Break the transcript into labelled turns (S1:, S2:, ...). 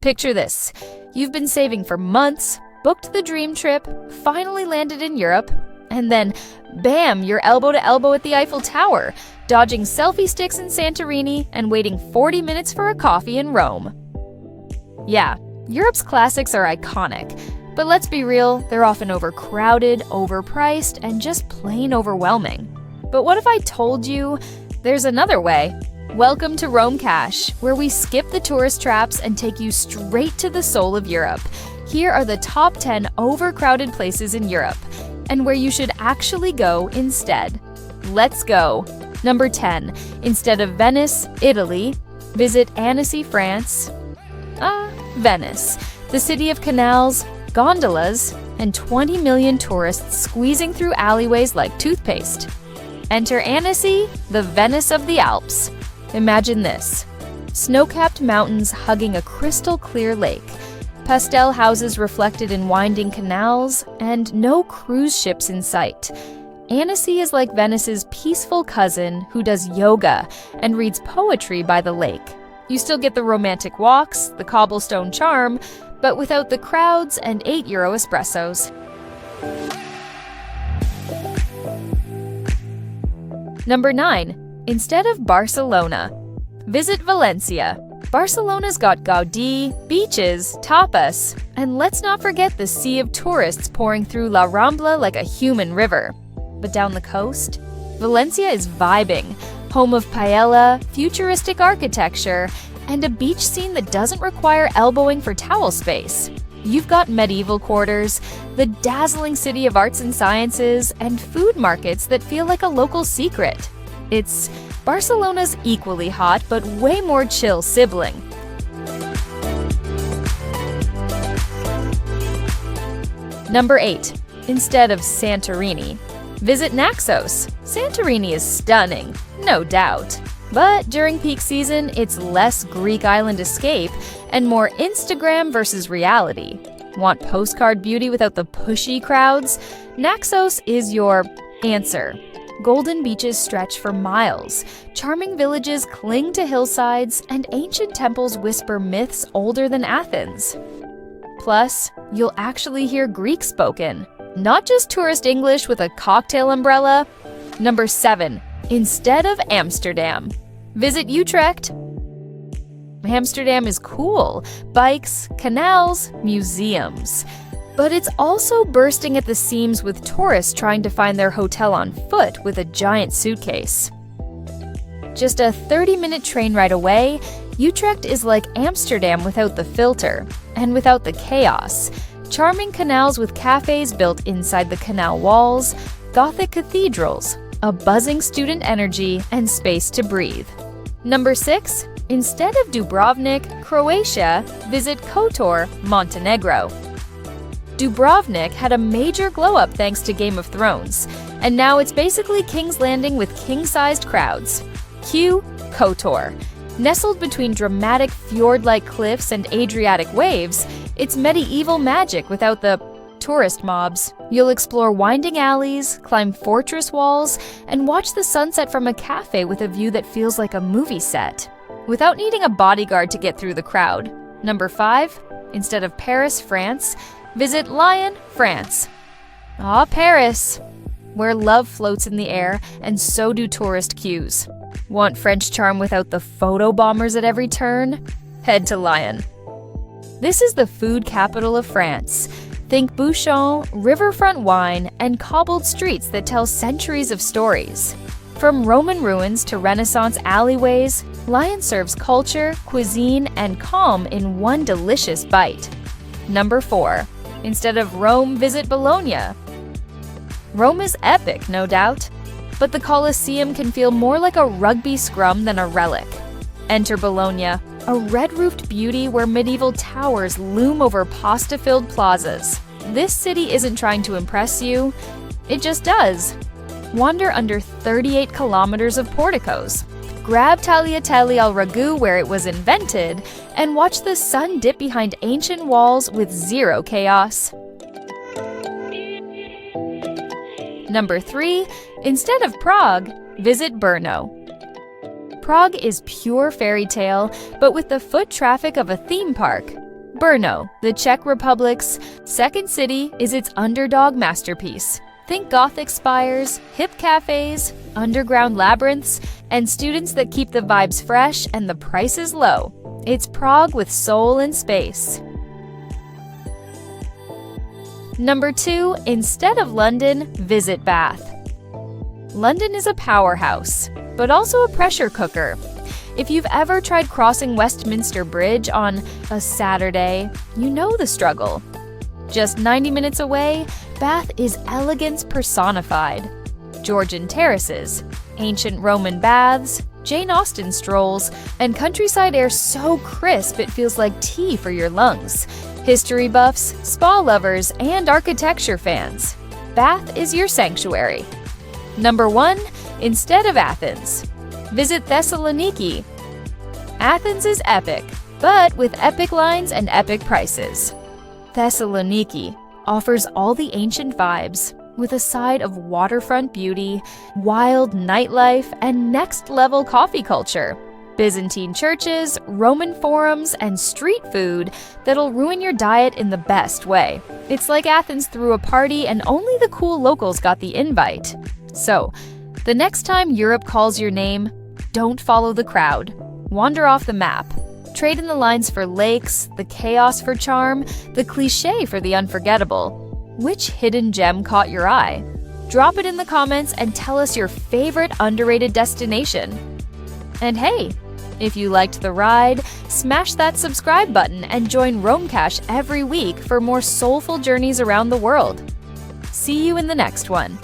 S1: Picture this. You've been saving for months, booked the dream trip, finally landed in Europe, and then, bam, you're elbow to elbow at the Eiffel Tower, dodging selfie sticks in Santorini and waiting 40 minutes for a coffee in Rome. Yeah, Europe's classics are iconic, but let's be real, they're often overcrowded, overpriced, and just plain overwhelming. But what if I told you there's another way? Welcome to Rome Cash, where we skip the tourist traps and take you straight to the soul of Europe. Here are the top 10 overcrowded places in Europe, and where you should actually go instead. Let's go! Number 10. Instead of Venice, Italy, visit Annecy, France. Venice, the city of canals, gondolas, and 20 million tourists squeezing through alleyways like toothpaste. Enter Annecy, the Venice of the Alps. Imagine this: snow-capped mountains hugging a crystal-clear lake, pastel houses reflected in winding canals, and no cruise ships in sight. Annecy is like Venice's peaceful cousin who does yoga and reads poetry by the lake. You still get the romantic walks, the cobblestone charm, but without the crowds and €8 espressos. Number 9. Instead of Barcelona, visit Valencia. Barcelona's got Gaudí, beaches, tapas, and let's not forget the sea of tourists pouring through La Rambla like a human river. But down the coast, Valencia is vibing, home of paella, futuristic architecture, and a beach scene that doesn't require elbowing for towel space. You've got medieval quarters, the dazzling city of arts and sciences, and food markets that feel like a local secret. It's Barcelona's equally hot but way more chill sibling. Number 8. Instead of Santorini, visit Naxos. Santorini is stunning, no doubt. But during peak season, it's less Greek island escape and more Instagram versus reality. Want postcard beauty without the pushy crowds? Naxos is your answer. Golden beaches stretch for miles, charming villages cling to hillsides, and ancient temples whisper myths older than Athens. Plus, you'll actually hear Greek spoken, not just tourist English with a cocktail umbrella. Number 7. Instead of Amsterdam, visit Utrecht. Amsterdam is cool: bikes, canals, museums. But it's also bursting at the seams with tourists trying to find their hotel on foot with a giant suitcase. Just a 30-minute train ride away, Utrecht is like Amsterdam without the filter and without the chaos. Charming canals with cafes built inside the canal walls, Gothic cathedrals, a buzzing student energy, and space to breathe. Number 6. Instead of Dubrovnik, Croatia, visit Kotor, Montenegro. Dubrovnik had a major glow-up thanks to Game of Thrones, and now it's basically King's Landing with king-sized crowds. Cue Kotor. Nestled between dramatic fjord-like cliffs and Adriatic waves, it's medieval magic without the tourist mobs. You'll explore winding alleys, climb fortress walls, and watch the sunset from a cafe with a view that feels like a movie set, without needing a bodyguard to get through the crowd. Number 5. Instead of Paris, France, visit Lyon, France. Paris, where love floats in the air, and so do tourist queues. Want French charm without the photo bombers at every turn? Head to Lyon. This is the food capital of France. Think bouchon, riverfront wine, and cobbled streets that tell centuries of stories. From Roman ruins to Renaissance alleyways, Lyon serves culture, cuisine, and calm in one delicious bite. Number 4. Instead of Rome, visit Bologna. Rome is epic, no doubt, but the Colosseum can feel more like a rugby scrum than a relic. Enter Bologna, a red-roofed beauty where medieval towers loom over pasta-filled plazas. This city isn't trying to impress you, it just does. Wander under 38 kilometers of porticos. Grab tagliatelle al ragu where it was invented, and watch the sun dip behind ancient walls with zero chaos. Number 3. Instead of Prague, visit Brno. Prague is pure fairy tale, but with the foot traffic of a theme park. Brno, the Czech Republic's second city, is its underdog masterpiece. Think Gothic spires, hip cafes, underground labyrinths, and students that keep the vibes fresh and the prices low. It's Prague with soul and space. Number 2, instead of London, visit Bath. London is a powerhouse, but also a pressure cooker. If you've ever tried crossing Westminster Bridge on a Saturday, you know the struggle. Just 90 minutes away, Bath is elegance personified. Georgian terraces, ancient Roman baths, Jane Austen strolls, and countryside air so crisp it feels like tea for your lungs. History buffs, spa lovers, and architecture fans. Bath is your sanctuary. Number 1, instead of Athens, visit Thessaloniki. Athens is epic, but with epic lines and epic prices. Thessaloniki offers all the ancient vibes, with a side of waterfront beauty, wild nightlife, and next-level coffee culture. Byzantine churches, Roman forums, and street food that'll ruin your diet in the best way. It's like Athens threw a party and only the cool locals got the invite. So, the next time Europe calls your name, don't follow the crowd. Wander off the map. Trade in the lines for lakes, the chaos for charm, the cliché for the unforgettable. Which hidden gem caught your eye? Drop it in the comments and tell us your favorite underrated destination. And hey, if you liked the ride, smash that subscribe button and join Romecash every week for more soulful journeys around the world. See you in the next one.